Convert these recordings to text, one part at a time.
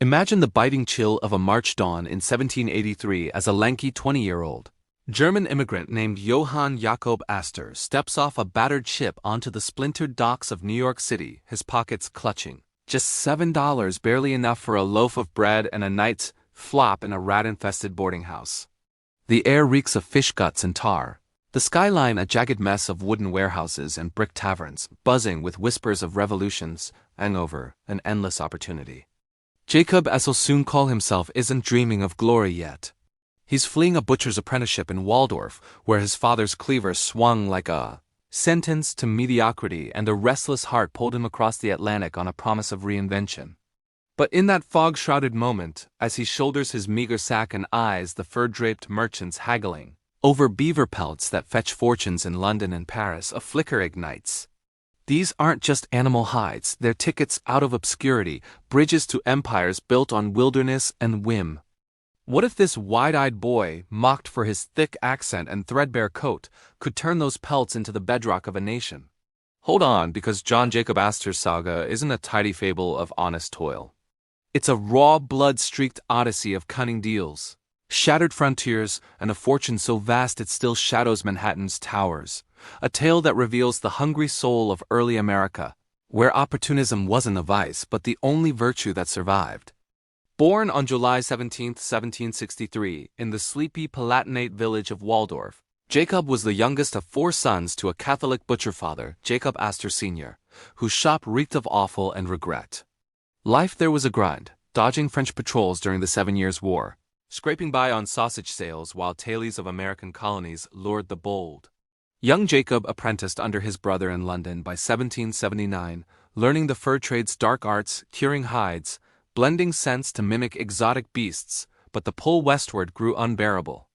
Imagine the biting chill of a March dawn in 1783 as a lanky 20-year-old German immigrant named Johann Jacob Astor steps off a battered ship onto the splintered docks of New York City, his pockets clutching. Just $7, barely enough for a loaf of bread and a night's flop in a rat-infested boarding house. The air reeks of fish guts and tar. The skyline a jagged mess of wooden warehouses and brick taverns, buzzing with whispers of revolutions, hangover, and endless opportunity. Jacob, as he'll soon call himself, isn't dreaming of glory yet. He's fleeing a butcher's apprenticeship in Waldorf, where his father's cleaver swung like a sentence to mediocrity, and a restless heart pulled him across the Atlantic on a promise of reinvention. But in that fog-shrouded moment, as he shoulders his meager sack and eyes the fur-draped merchants haggling over beaver pelts that fetch fortunes in London and Paris, a flicker ignites. These aren't just animal hides, they're tickets out of obscurity, bridges to empires built on wilderness and whim. What if this wide-eyed boy, mocked for his thick accent and threadbare coat, could turn those pelts into the bedrock of a nation? Hold on, because John Jacob Astor's saga isn't a tidy fable of honest toil. It's a raw, blood-streaked odyssey of cunning deals, shattered frontiers, and a fortune so vast it still shadows Manhattan's towers. A tale that reveals the hungry soul of early America, where opportunism wasn't a vice but the only virtue that survived. Born on July 17, 1763, in the sleepy Palatinate village of Waldorf, Jacob was the youngest of 4 sons to a Catholic butcher father, Jacob Astor Sr., whose shop reeked of offal and regret. Life there was a grind, dodging French patrols during the 7 Years' War, scraping by on sausage sales while tales of American colonies lured the bold. Young Jacob apprenticed under his brother in London by 1779, learning the fur trade's dark arts, curing hides, blending scents to mimic exotic beasts, but the pull westward grew unbearable.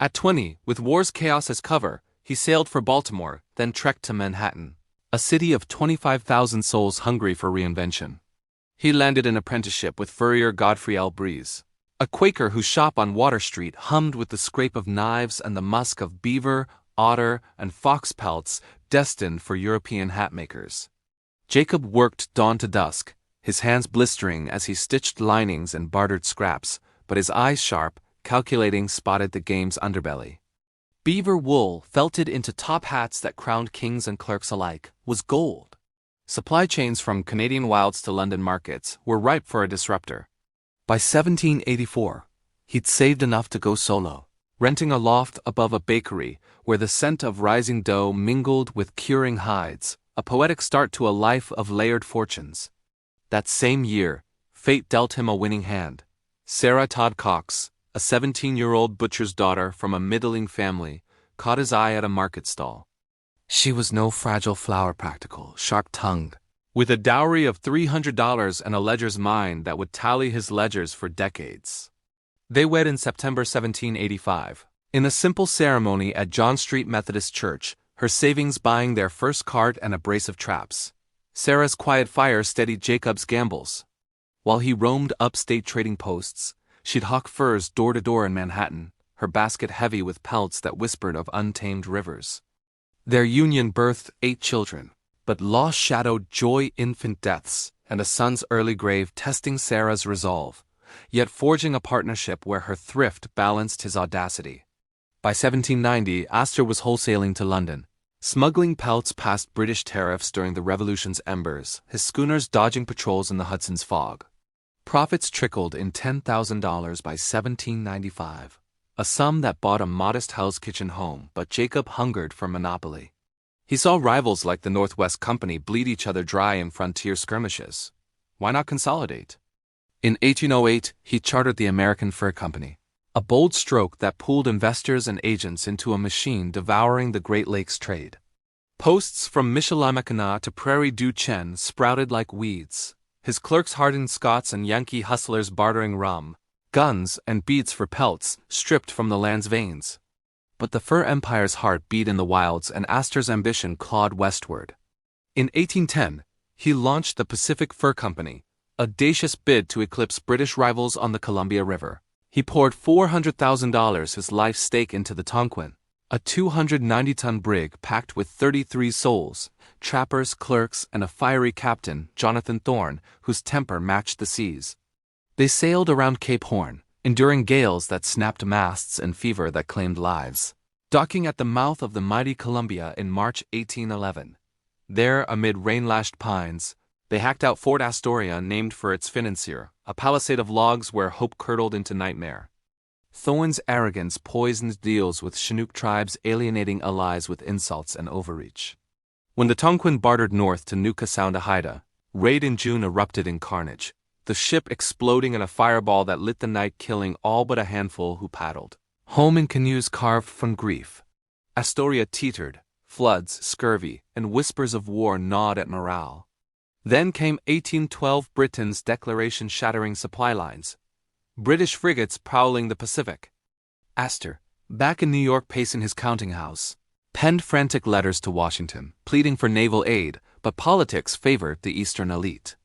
At 20, with war's chaos as cover, he sailed for Baltimore, then trekked to Manhattan, a city of 25,000 souls hungry for reinvention. He landed an apprenticeship with furrier Godfrey L. Breeze, a Quaker whose shop on Water Street hummed with the scrape of knives and the musk of beaver, otter, and fox pelts destined for European hatmakers. Jacob worked dawn to dusk, his hands blistering as he stitched linings and bartered scraps, but his eyes sharp, calculating, spotted the game's underbelly. Beaver wool, felted into top hats that crowned kings and clerks alike, was gold. Supply chains from Canadian wilds to London markets were ripe for a disruptor. By 1784, he'd saved enough to go solo, renting a loft above a bakery where the scent of rising dough mingled with curing hides, a poetic start to a life of layered fortunes. That same year, fate dealt him a winning hand. Sarah Todd Cox, a 17-year-old butcher's daughter from a middling family, caught his eye at a market stall. She was no fragile flower practical, sharp-tongued, with a dowry of $300 and a ledger's mind that would tally his ledgers for decades. They wed in September 1785, in a simple ceremony at John Street Methodist Church, her savings buying their first cart and a brace of traps. Sarah's quiet fire steadied Jacob's gambles. While he roamed upstate trading posts, she'd hawk furs door to door in Manhattan, her basket heavy with pelts that whispered of untamed rivers. Their union birthed 8 children, but loss shadowed joy infant deaths, and a son's early grave testing Sarah's resolve, yet forging a partnership where her thrift balanced his audacity. By 1790, Astor was wholesaling to London, smuggling pelts past British tariffs during the Revolution's embers, his schooners dodging patrols in the Hudson's fog. Profits trickled in $10,000 by 1795, a sum that bought a modest Hell's Kitchen home, but Jacob hungered for monopoly. He saw rivals like the Northwest Company bleed each other dry in frontier skirmishes. Why not consolidate? In 1808, he chartered the American Fur Company, a bold stroke that pooled investors and agents into a machine devouring the Great Lakes trade. Posts from Michilimackinac to Prairie du Chien sprouted like weeds, his clerks hardened Scots and Yankee hustlers bartering rum, guns, and beads for pelts stripped from the land's veins. But the fur empire's heart beat in the wilds and Astor's ambition clawed westward. In 1810, he launched the Pacific Fur Company, a audacious bid to eclipse British rivals on the Columbia River. He poured $400,000, his life's stake, into the Tonquin, a 290-ton brig packed with 33 souls, trappers, clerks, and a fiery captain, Jonathan Thorne, whose temper matched the seas. They sailed around Cape Horn, enduring gales that snapped masts and fever that claimed lives. Docking at the mouth of the mighty Columbia in March 1811. There, amid rain-lashed pines, they hacked out Fort Astoria, named for its financier, a palisade of logs where hope curdled into nightmare. Thorne's arrogance poisoned deals with Chinook tribes, alienating allies with insults and overreach. When the Tonquin bartered north to Nuka Sound to Haida, raid in June erupted in carnage, the ship exploding in a fireball that lit the night, killing all but a handful who paddled. Home in canoes carved from grief. Astoria teetered, floods, scurvy, and whispers of war gnawed at morale. Then came 1812, Britain's declaration shattering supply lines. British frigates prowling the Pacific. Astor, back in New York pacing his counting house, penned frantic letters to Washington, pleading for naval aid, but politics favored the Eastern elite.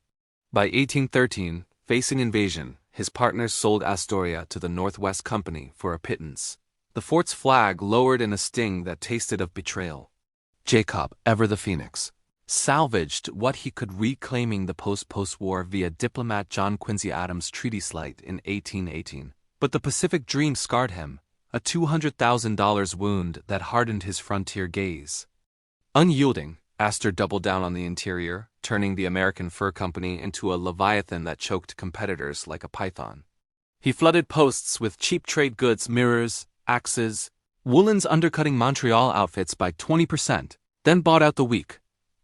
By 1813, facing invasion, his partners sold Astoria to the Northwest Company for a pittance. The fort's flag lowered in a sting that tasted of betrayal. Jacob, ever the Phoenix, salvaged what he could, reclaiming the post-war via diplomat John Quincy Adams' treaty slight in 1818. But the Pacific dream scarred him, a $200,000 wound that hardened his frontier gaze. Unyielding, Astor doubled down on the interior, turning the American Fur Company into a leviathan that choked competitors like a python. He flooded posts with cheap trade goods, mirrors, axes, woolens, undercutting Montreal outfits by 20%, then bought out the weak.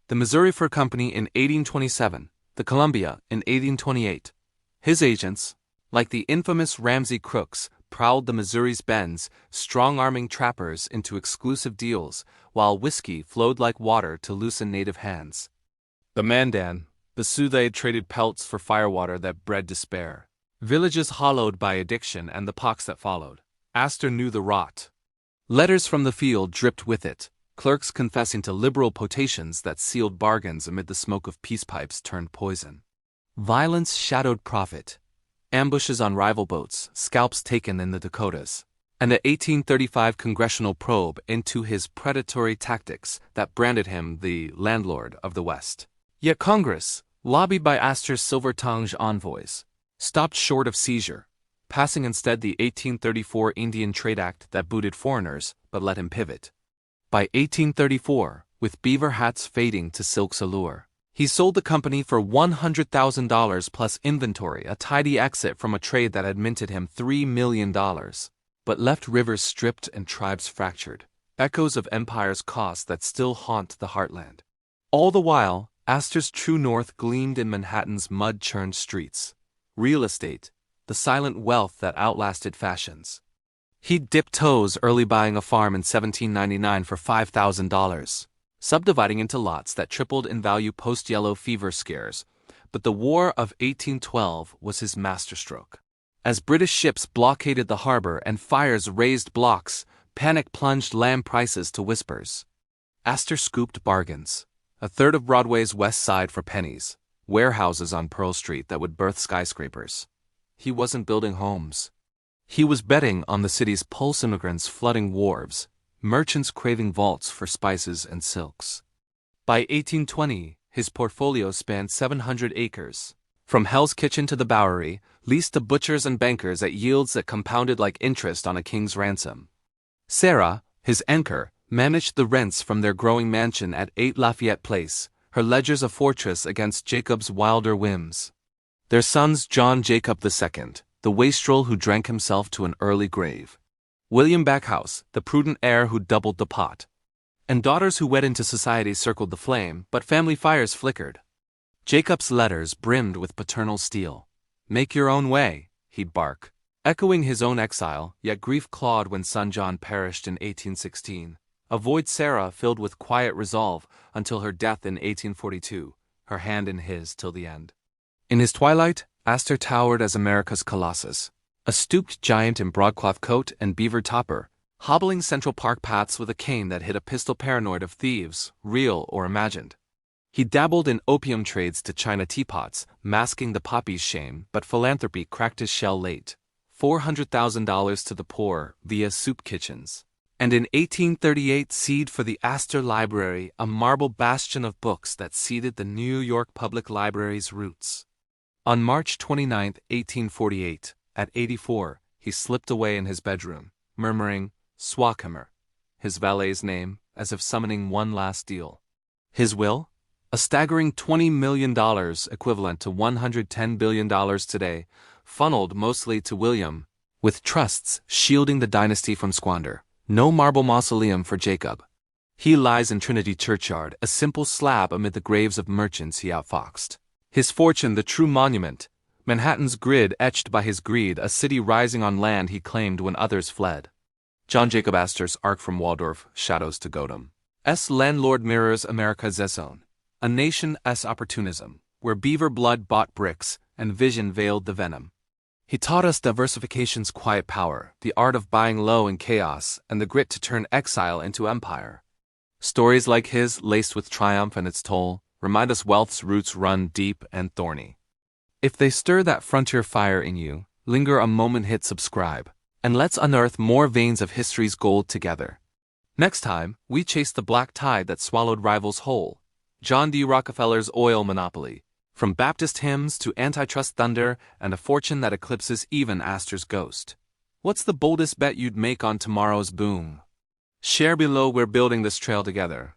The Missouri Fur Company in 1827, the Columbia in 1828. His agents, like the infamous Ramsey crooks, prowled the Missouri's bends, strong-arming trappers into exclusive deals, while whiskey flowed like water to loosen native hands. The Mandan, the Sioux traded pelts for firewater that bred despair. Villages hollowed by addiction and the pox that followed. Astor knew the rot. Letters from the field dripped with it, clerks confessing to liberal potations that sealed bargains amid the smoke of peace pipes turned poison. Violence shadowed profit. Ambushes on rival boats, scalps taken in the Dakotas, and an 1835 congressional probe into his predatory tactics that branded him the landlord of the West. Yet Congress, lobbied by Astor's silver-tongued envoys, stopped short of seizure, passing instead the 1834 Indian Trade Act that booted foreigners but let him pivot. By 1834, with beaver hats fading to silk's allure, he sold the company for $100,000 plus inventory, a tidy exit from a trade that had minted him $3 million, but left rivers stripped and tribes fractured, echoes of empire's costs that still haunt the heartland. All the while, Astor's true north gleamed in Manhattan's mud-churned streets. Real estate, the silent wealth that outlasted fashions. He'd dipped toes early buying a farm in 1799 for $5,000. Subdividing into lots that tripled in value post-yellow fever scares, but the War of 1812 was his masterstroke. As British ships blockaded the harbor and fires razed blocks, panic plunged land prices to whispers. Astor scooped bargains, a third of Broadway's West Side for pennies, warehouses on Pearl Street that would birth skyscrapers. He wasn't building homes. He was betting on the city's pulse, immigrants flooding wharves, merchants craving vaults for spices and silks. By 1820, his portfolio spanned 700 acres, from Hell's Kitchen to the Bowery, leased to butchers and bankers at yields that compounded like interest on a king's ransom. Sarah, his anchor, managed the rents from their growing mansion at 8 Lafayette Place, her ledgers a fortress against Jacob's wilder whims. Their sons John Jacob II, the wastrel who drank himself to an early grave. William Backhouse, the prudent heir who doubled the pot. And daughters who wed into society circled the flame, but family fires flickered. Jacob's letters brimmed with paternal steel. "Make your own way," he'd bark, echoing his own exile, yet grief clawed when son John perished in 1816. Avoid Sarah filled with quiet resolve until her death in 1842, her hand in his till the end. In his twilight, Astor towered as America's colossus, a stooped giant in broadcloth coat and beaver topper, hobbling Central Park paths with a cane that hid a pistol paranoid of thieves, real or imagined. He dabbled in opium trades to China teapots, masking the poppy's shame, but philanthropy cracked his shell late. $400,000 to the poor via soup kitchens. And in 1838 seed for the Astor Library, a marble bastion of books that seeded the New York Public Library's roots. On March 29, 1848, at 84, he slipped away in his bedroom, murmuring, "Swakhammer," his valet's name, as if summoning one last deal. His will? A staggering $20 million, equivalent to $110 billion today, funneled mostly to William, with trusts shielding the dynasty from squander. No marble mausoleum for Jacob. He lies in Trinity Churchyard, a simple slab amid the graves of merchants he outfoxed. His fortune the true monument, Manhattan's grid etched by his greed, a city rising on land he claimed when others fled. John Jacob Astor's Arc from Waldorf, Shadows to Godam. Landlord mirrors America's own. A nation's opportunism, where beaver blood bought bricks, and vision veiled the venom. He taught us diversification's quiet power, the art of buying low in chaos, and the grit to turn exile into empire. Stories like his, laced with triumph and its toll, remind us wealth's roots run deep and thorny. If they stir that frontier fire in you, linger a moment, hit subscribe, and let's unearth more veins of history's gold together. Next time, we chase the black tide that swallowed rivals whole. John D. Rockefeller's oil monopoly, from Baptist hymns to antitrust thunder and a fortune that eclipses even Astor's ghost. What's the boldest bet you'd make on tomorrow's boom? Share below. We're building this trail together.